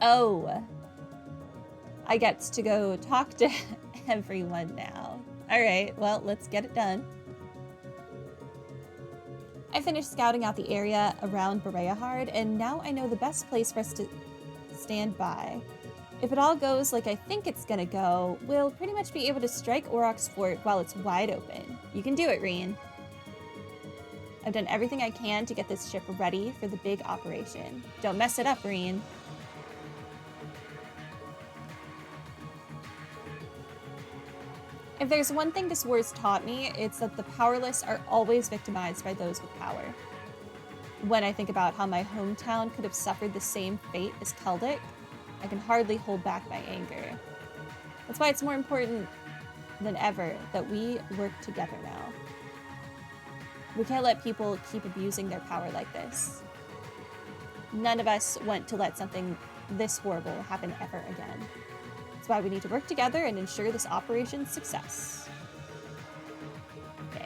Oh, I get to go talk to everyone now. All right, well, let's get it done. I finished scouting out the area around Berea, and now I know the best place for us to stand by. If it all goes like I think it's gonna go, we'll pretty much be able to strike Auroch's fort while it's wide open. You can do it, Reen. I've done everything I can to get this ship ready for the big operation. Don't mess it up, Reen. If there's one thing this war's taught me, it's that the powerless are always victimized by those with power. When I think about how my hometown could have suffered the same fate as Keldic, I can hardly hold back my anger. That's why it's more important than ever that we work together now. We can't let people keep abusing their power like this. None of us want to let something this horrible happen ever again. That's why we need to work together and ensure this operation's success. Okay.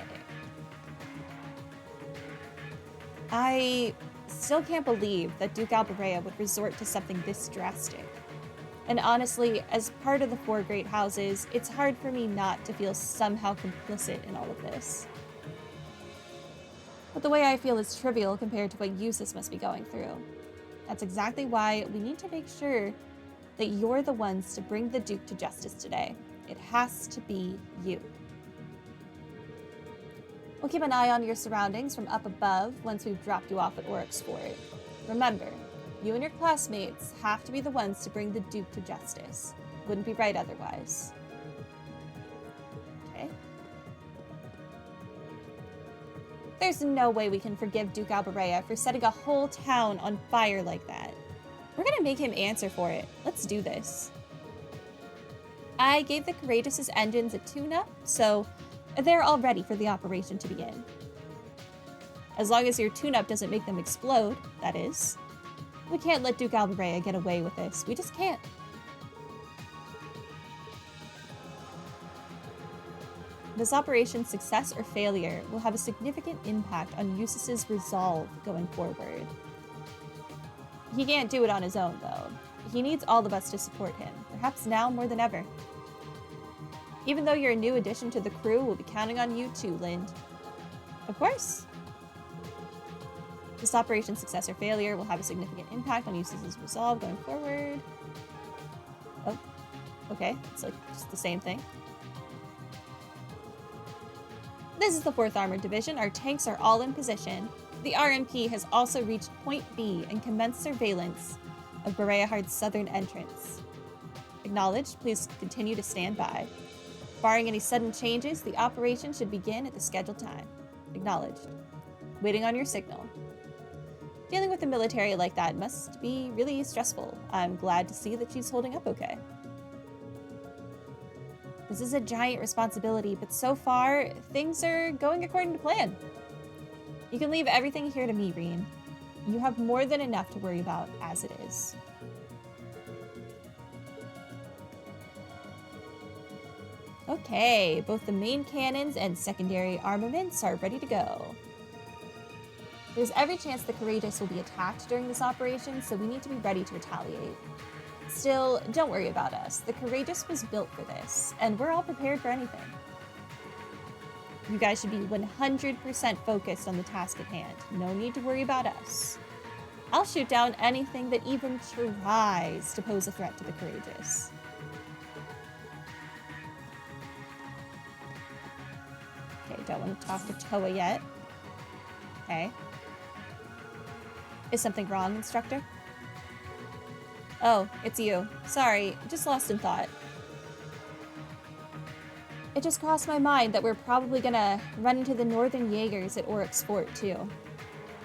I still can't believe that Duke Albarea would resort to something this drastic. And honestly, as part of the Four Great Houses, it's hard for me not to feel somehow complicit in all of this. But the way I feel is trivial compared to what Jusis must be going through. That's exactly why we need to make sure that you're the ones to bring the Duke to justice today. It has to be you. We'll keep an eye on your surroundings from up above once we've dropped you off at Auroch's fort. Remember, you and your classmates have to be the ones to bring the Duke to justice. Wouldn't be right otherwise. Okay. There's no way we can forgive Duke Albarea for setting a whole town on fire like that. We're gonna make him answer for it. Let's do this. I gave the Courageous' engines a tune-up, so they're all ready for the operation to begin. As long as your tune-up doesn't make them explode, that is. We can't let Duke Albarea get away with this. We just can't. This operation's success or failure will have a significant impact on Jusis' resolve going forward. He can't do it on his own, though. He needs all of us to support him, perhaps now more than ever. Even though you're a new addition to the crew, we'll be counting on you too, Lind. Of course. This operation's success or failure will have a significant impact on Jusis' resolve going forward. Oh, okay. It's like just the same thing. This is the 4th Armored Division. Our tanks are all in position. The RMP has also reached Point B and commenced surveillance of Bereahard's southern entrance. Acknowledged. Please continue to stand by. Barring any sudden changes, the operation should begin at the scheduled time. Acknowledged. Waiting on your signal. Dealing with the military like that must be really stressful. I'm glad to see that she's holding up okay. This is a giant responsibility, but so far, things are going according to plan. You can leave everything here to me, Reen. You have more than enough to worry about as it is. Okay, both the main cannons and secondary armaments are ready to go. There's every chance the Courageous will be attacked during this operation, so we need to be ready to retaliate. Still, don't worry about us. The Courageous was built for this, and we're all prepared for anything. You guys should be 100% focused on the task at hand. No need to worry about us. I'll shoot down anything that even tries to pose a threat to the Courageous. Okay, don't want to talk to Toa yet. Okay. Is something wrong, Instructor? Oh, it's you. Sorry, just lost in thought. It just crossed my mind that we're probably gonna run into the Northern Jaegers at Auroch's fort, too.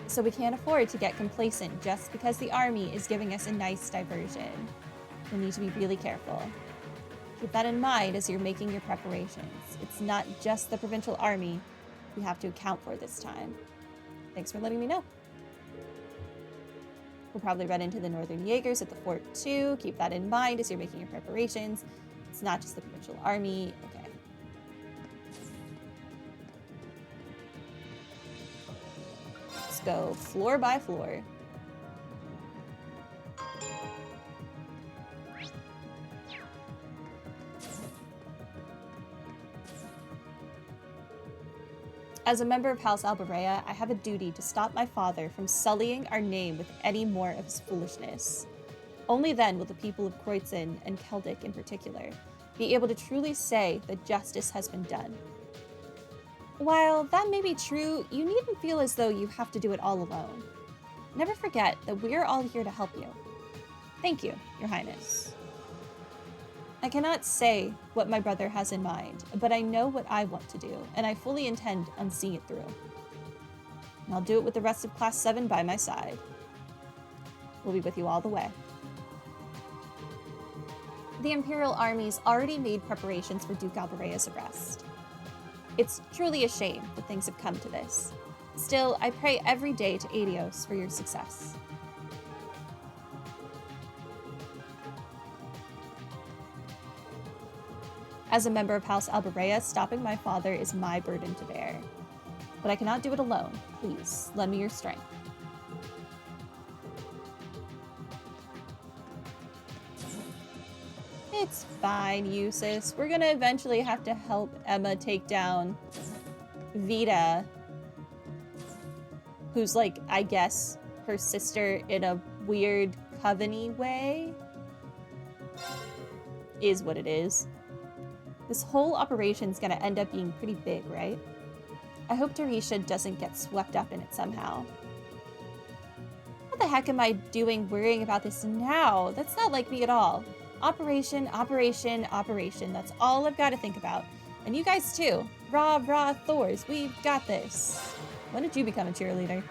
So we can't afford to get complacent just because the army is giving us a nice diversion. We'll need to be really careful. Keep that in mind as you're making your preparations. It's not just the provincial army we have to account for this time. Thanks for letting me know. We'll probably run into the Northern Jaegers at the fort, too. Keep that in mind as you're making your preparations. It's not just the provincial army. Okay. Go floor by floor. As a member of House Albarea, I have a duty to stop my father from sullying our name with any more of his foolishness. Only then will the people of Kreutzen, and Celtic in particular, be able to truly say that justice has been done. While that may be true, you needn't feel as though you have to do it all alone. Never forget that we're all here to help you. Thank you, Your Highness. I cannot say what my brother has in mind, but I know what I want to do, and I fully intend on seeing it through. And I'll do it with the rest of Class 7 by my side. We'll be with you all the way. The Imperial Army's already made preparations for Duke Albarea's arrest. It's truly a shame that things have come to this. Still, I pray every day to Adios for your success. As a member of House Albarea, stopping my father is my burden to bear. But I cannot do it alone. Please, lend me your strength. It's fine, Jusis. We're gonna eventually have to help Emma take down Vita, who's like, I guess, her sister in a weird coven-y way. Is what it is. This whole operation's gonna end up being pretty big, right? I hope Tarisha doesn't get swept up in it somehow. What the heck am I doing worrying about this now? That's not like me at all. Operation, operation, operation. That's all I've got to think about. And you guys too. Rah, rah, Thors. We've got this. When did you become a cheerleader?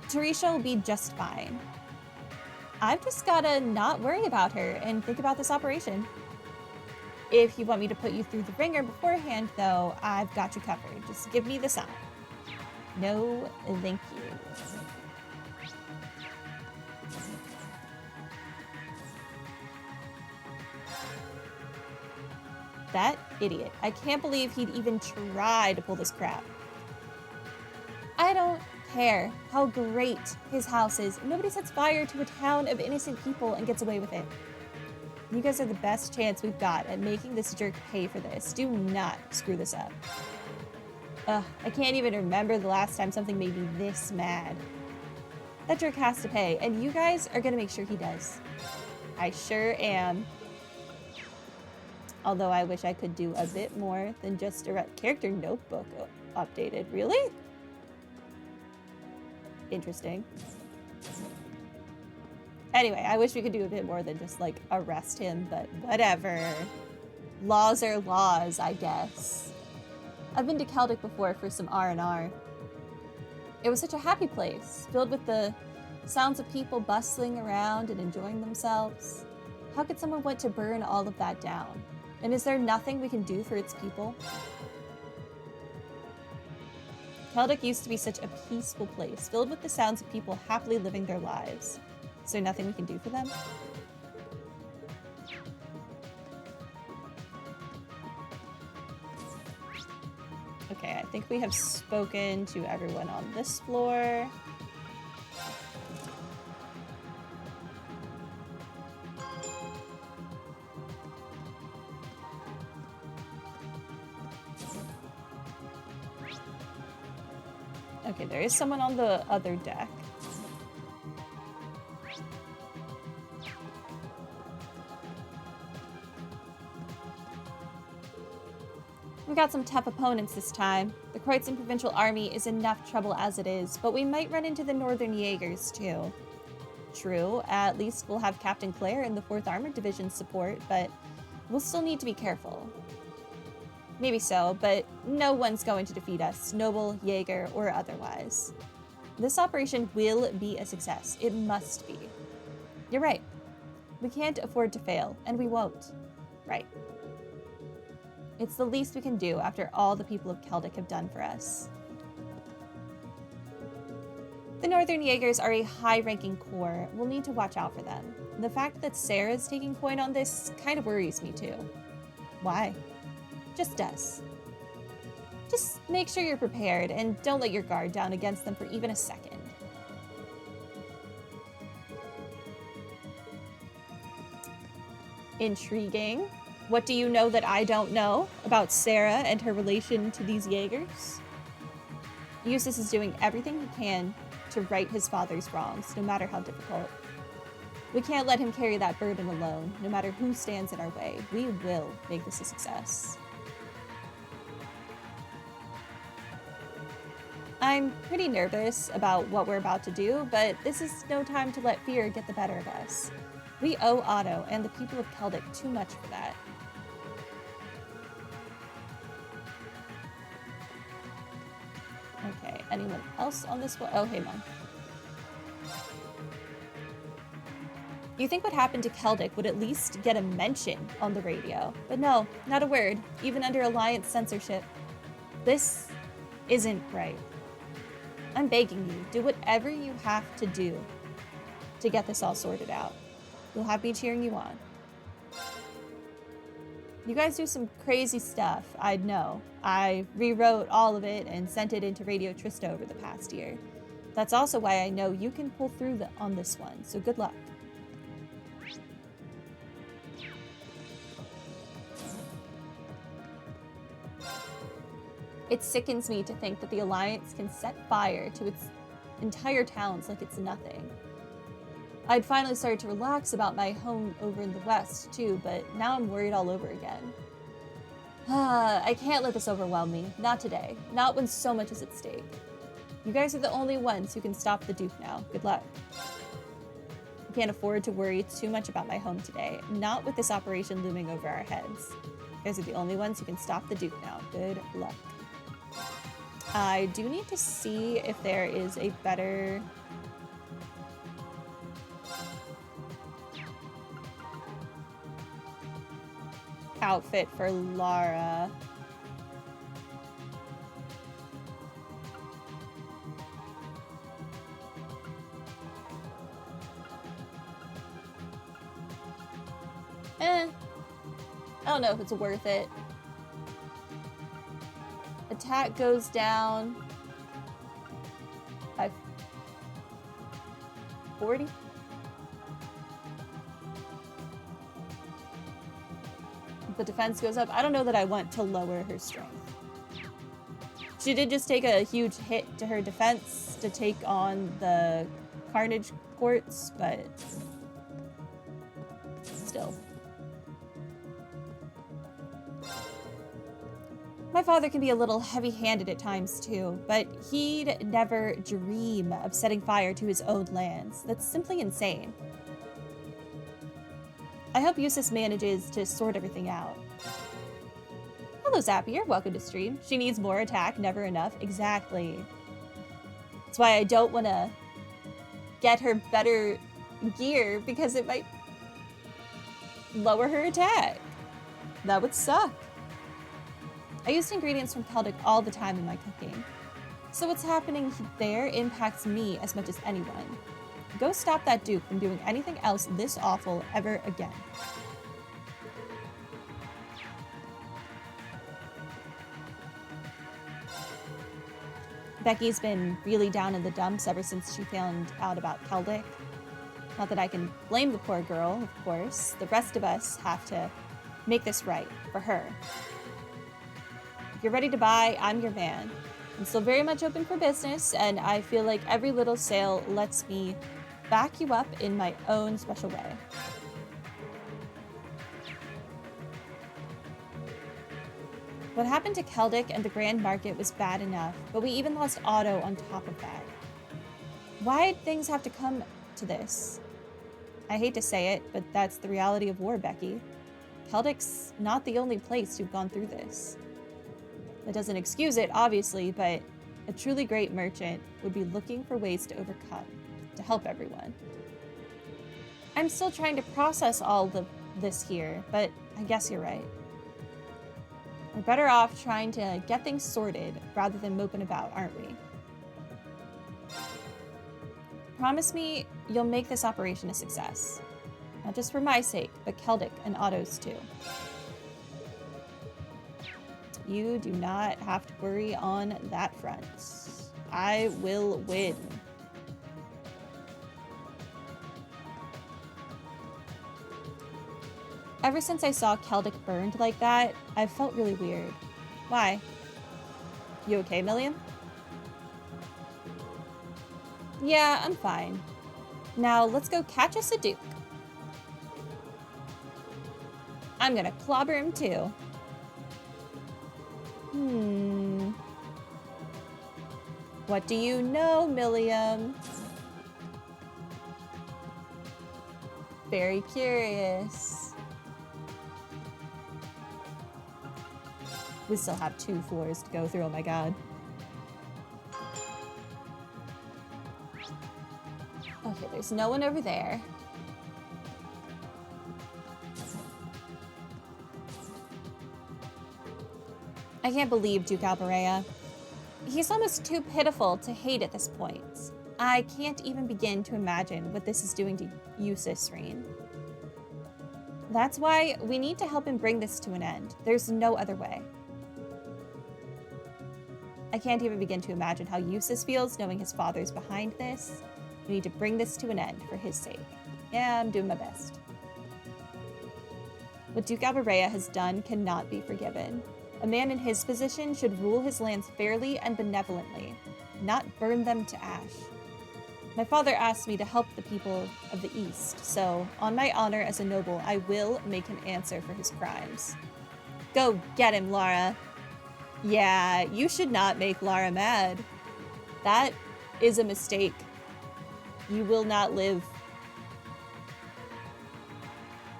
Tarisha will be just fine. I've just gotta not worry about her and think about this operation. If you want me to put you through the ringer beforehand, though, I've got you covered. Just give me the sign. No, thank you. That idiot. I can't believe he'd even try to pull this crap. I don't care how great his house is. Nobody sets fire to a town of innocent people and gets away with it. You guys are the best chance we've got at making this jerk pay for this. Do not screw this up. Ugh, I can't even remember the last time something made me this mad. That jerk has to pay, and you guys are gonna make sure he does. I sure am. Although I wish I could do a bit more than just a character notebook updated. Really? Interesting. Anyway, I wish we could do a bit more than just, like, arrest him, but whatever. Laws are laws, I guess. I've been to Celtic before for some R&R. It was such a happy place, filled with the sounds of people bustling around and enjoying themselves. How could someone want to burn all of that down? And is there nothing we can do for its people? Celtic used to be such a peaceful place, filled with the sounds of people happily living their lives. Is there nothing we can do for them? Okay, I think we have spoken to everyone on this floor. Okay, there is someone on the other deck. We got some tough opponents this time. The Kreutzen Provincial Army is enough trouble as it is, but we might run into the Northern Jaegers too. True, at least we'll have Captain Claire and the 4th Armored Division's support, but we'll still need to be careful. Maybe so, but no one's going to defeat us, noble, Jaeger, or otherwise. This operation will be a success. It must be. You're right. We can't afford to fail, and we won't. Right. It's the least we can do after all the people of Celtic have done for us. The Northern Jaegers are a high-ranking corps. We'll need to watch out for them. The fact that Sarah's taking point on this kind of worries me too. Why? Just does. Just make sure you're prepared and don't let your guard down against them for even a second. Intriguing. What do you know that I don't know about Sarah and her relation to these Jaegers? Jusis is doing everything he can to right his father's wrongs, no matter how difficult. We can't let him carry that burden alone, no matter who stands in our way. We will make this a success. I'm pretty nervous about what we're about to do, but this is no time to let fear get the better of us. We owe Otto and the people of Keldic too much for that. Okay, anyone else on this one? Oh, hey, Mom. You think what happened to Keldic would at least get a mention on the radio, but no, not a word, even under Alliance censorship. This isn't right. I'm begging you, do whatever you have to do to get this all sorted out. You'll have me cheering you on. You guys do some crazy stuff, I'd know. I rewrote all of it and sent it into Radio Trista over the past year. That's also why I know you can pull through on this one, so good luck. It sickens me to think that the Alliance can set fire to its entire towns like it's nothing. I'd finally started to relax about my home over in the west, too, but now I'm worried all over again. I can't let this overwhelm me. Not today. Not when so much is at stake. You guys are the only ones who can stop the Duke now. Good luck. I can't afford to worry too much about my home today. Not with this operation looming over our heads. You guys are the only ones who can stop the Duke now. Good luck. I do need to see if there is a better... outfit for Lara. I don't know if it's worth it. Attack goes down by 40. The defense goes up. I don't know that I want to lower her strength. She did just take a huge hit to her defense to take on the Carnage Quartz, but still. My father can be a little heavy-handed at times too, but he'd never dream of setting fire to his own lands. That's simply insane. I hope Jusis manages to sort everything out. Hello, Zapier. Welcome to stream. She needs more attack, never enough. Exactly. That's why I don't want to get her better gear, because it might lower her attack. That would suck. I used ingredients from Keldic all the time in my cooking. So what's happening there impacts me as much as anyone. Go stop that Duke from doing anything else this awful ever again. Becky's been really down in the dumps ever since she found out about Keldic. Not that I can blame the poor girl, of course. The rest of us have to make this right for her. If you're ready to buy, I'm your man. I'm still very much open for business, and I feel like every little sale lets me back you up in my own special way. What happened to Keldic and the Grand Market was bad enough, but we even lost Otto on top of that. Why'd things have to come to this? I hate to say it, but that's the reality of war, Becky. Keldic's not the only place who've gone through this. That doesn't excuse it, obviously, but a truly great merchant would be looking for ways to overcome, to help everyone. I'm still trying to process all of this here, but I guess you're right. We're better off trying to get things sorted rather than moping about, aren't we? Promise me you'll make this operation a success. Not just for my sake, but Keldic and Otto's too. You do not have to worry on that front. I will win. Ever since I saw Celtic burned like that, I've felt really weird. Why? You okay, Milliam? Yeah, I'm fine. Now, let's go catch us a Duke. I'm gonna clobber him too. What do you know, Milliam? Very curious. We still have 2 floors to go through, oh my god. Okay, there's no one over there. I can't believe Duke Albarea. He's almost too pitiful to hate at this point. I can't even begin to imagine what this is doing to Jusis. That's why we need to help him bring this to an end. There's no other way. I can't even begin to imagine how Jusis feels knowing his father's behind this. We need to bring this to an end for his sake. Yeah, I'm doing my best. What Duke Albarea has done cannot be forgiven. A man in his position should rule his lands fairly and benevolently, not burn them to ash. My father asked me to help the people of the East, so, on my honor as a noble, I will make him answer for his crimes. Go get him, Lara. Yeah, you should not make Lara mad. That is a mistake. You will not live.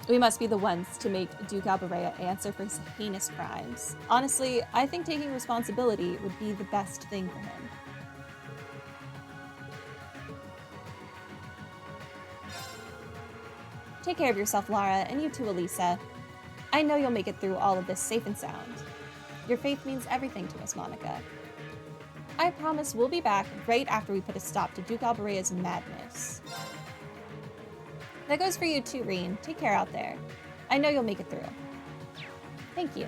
We must be the ones to make Duke Albarea answer for his heinous crimes. Honestly, I think taking responsibility would be the best thing for him. Take care of yourself, Lara, and you too, Elisa. I know you'll make it through all of this safe and sound. Your faith means everything to us, Monica. I promise we'll be back right after we put a stop to Duke Albarea's madness. That goes for you too, Reen. Take care out there. I know you'll make it through. Thank you.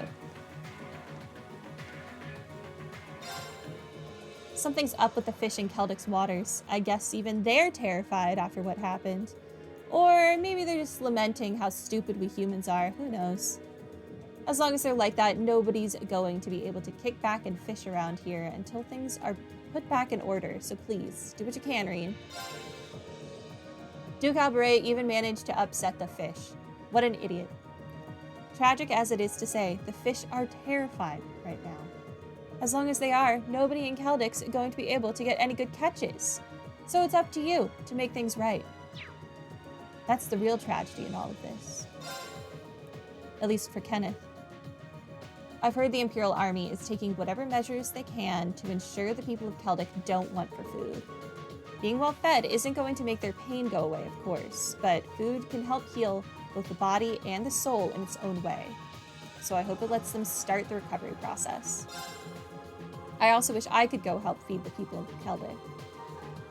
Something's up with the fish in Celtic's waters. I guess even they're terrified after what happened. Or maybe they're just lamenting how stupid we humans are. Who knows? As long as they're like that, nobody's going to be able to kick back and fish around here until things are put back in order. So please, do what you can, Reen. Duke Albarea even managed to upset the fish. What an idiot. Tragic as it is to say, the fish are terrified right now. As long as they are, nobody in Celtic's going to be able to get any good catches. So it's up to you to make things right. That's the real tragedy in all of this. At least for Kenneth. I've heard the Imperial Army is taking whatever measures they can to ensure the people of Celtic don't want for food. Being well fed isn't going to make their pain go away, of course, but food can help heal both the body and the soul in its own way. So I hope it lets them start the recovery process. I also wish I could go help feed the people of Celtic.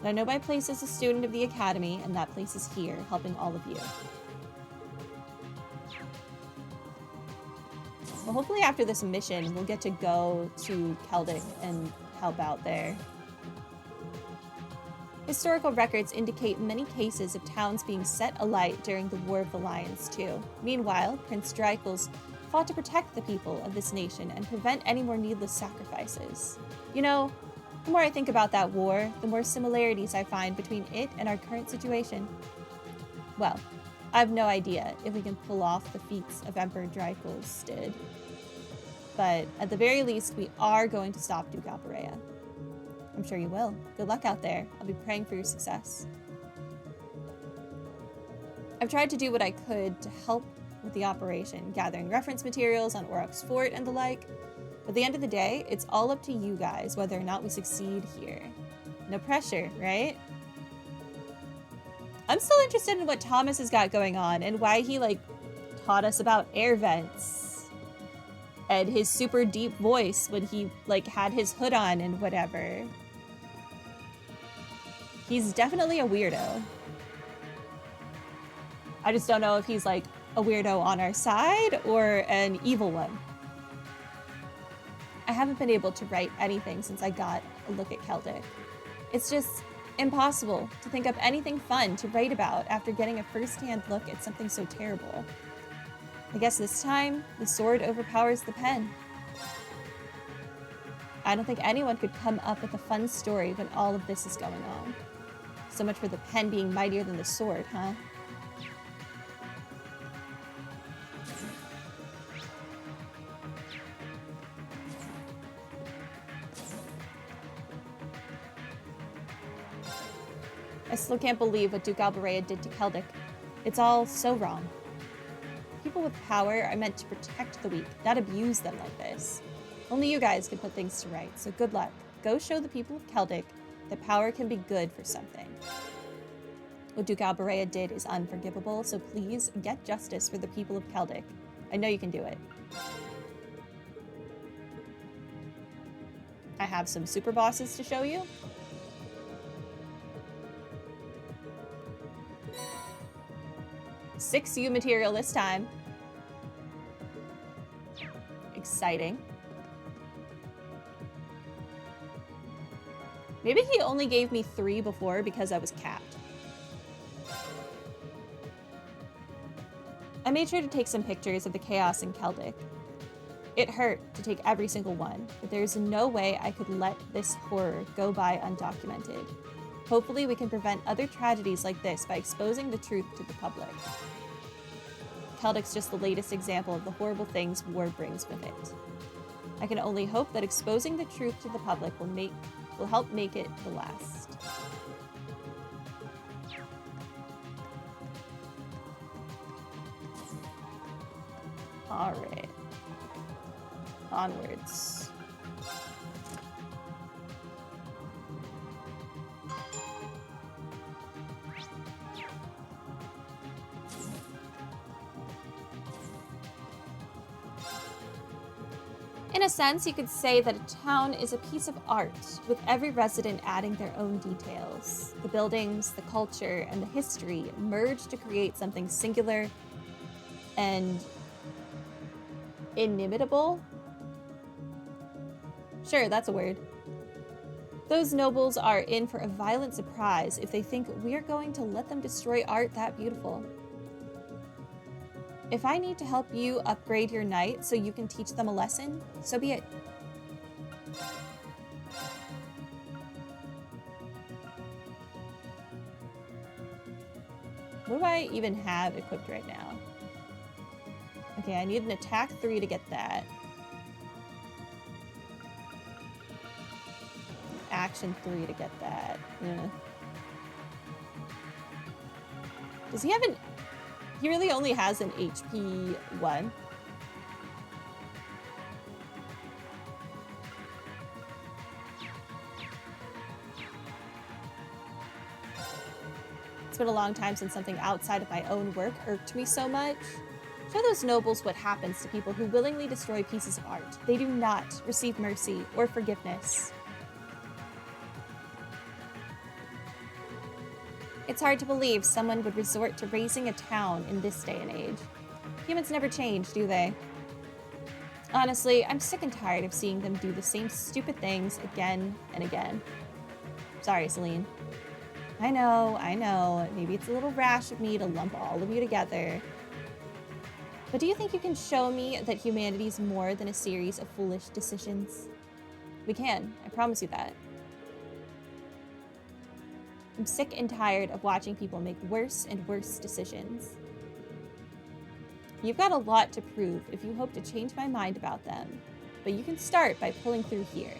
But I know my place as a student of the Academy, and that place is here, helping all of you. Well, hopefully after this mission, we'll get to go to Celtic and help out there. Historical records indicate many cases of towns being set alight during the War of the Lions, too. Meanwhile, Prince Draekels fought to protect the people of this nation and prevent any more needless sacrifices. You know, the more I think about that war, the more similarities I find between it and our current situation. Well, I have no idea if we can pull off the feats of Emperor Draekels did. But at the very least, we are going to stop Duke Albarea. I'm sure you will. Good luck out there. I'll be praying for your success. I've tried to do what I could to help with the operation, gathering reference materials on Oroc's fort and the like. But at the end of the day, it's all up to you guys whether or not we succeed here. No pressure, right? I'm still interested in what Thomas has got going on and why he, taught us about air vents. And his super deep voice when he, had his hood on and whatever. He's definitely a weirdo. I just don't know if he's, a weirdo on our side or an evil one. I haven't been able to write anything since I got a look at Celtic. It's just impossible to think up anything fun to write about after getting a first-hand look at something so terrible. I guess this time, the sword overpowers the pen. I don't think anyone could come up with a fun story when all of this is going on. So much for the pen being mightier than the sword, huh? I still can't believe what Duke Albarea did to Celtic. It's all so wrong. People with power are meant to protect the weak, not abuse them like this. Only you guys can put things to rights, so good luck. Go show the people of Celtic that power can be good for something. What Duke Albarea did is unforgivable, so please get justice for the people of Celtic. I know you can do it. I have some super bosses to show you. Six U material this time. Exciting. Maybe he only gave me 3 before because I was capped. I made sure to take some pictures of the chaos in Celtic. It hurt to take every single one, but there's no way I could let this horror go by undocumented. Hopefully we can prevent other tragedies like this by exposing the truth to the public. Celtic's just the latest example of the horrible things war brings with it. I can only hope that exposing the truth to the public will help make it the last. All right. Onwards. In a sense, you could say that a town is a piece of art, with every resident adding their own details. The buildings, the culture, and the history merge to create something singular and inimitable. Sure, that's a word. Those nobles are in for a violent surprise if they think we're going to let them destroy art that beautiful. If I need to help you upgrade your knight so you can teach them a lesson, so be it. What do I even have equipped right now? Okay, I need an attack 3 to get that. Action 3 to get that. Yeah. Does he have an... He really only has an HP 1. It's been a long time since something outside of my own work irked me so much. Show those nobles what happens to people who willingly destroy pieces of art. They do not receive mercy or forgiveness. It's hard to believe someone would resort to razing a town in this day and age. Humans never change, do they? Honestly, I'm sick and tired of seeing them do the same stupid things again and again. Sorry, Celine. I know. Maybe it's a little rash of me to lump all of you together. But do you think you can show me that humanity's more than a series of foolish decisions? We can. I promise you that. I'm sick and tired of watching people make worse and worse decisions. You've got a lot to prove if you hope to change my mind about them, but you can start by pulling through here.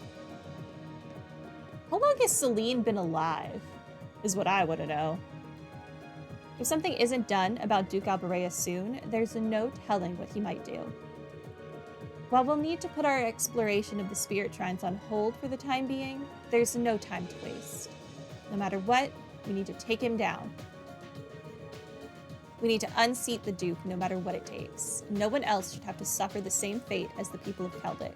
How long has Celine been alive, is what I want to know. If something isn't done about Duke Albarea soon, there's no telling what he might do. While we'll need to put our exploration of the spirit shrines on hold for the time being, there's no time to waste. No matter what, we need to take him down. We need to unseat the Duke no matter what it takes. No one else should have to suffer the same fate as the people of Celtic.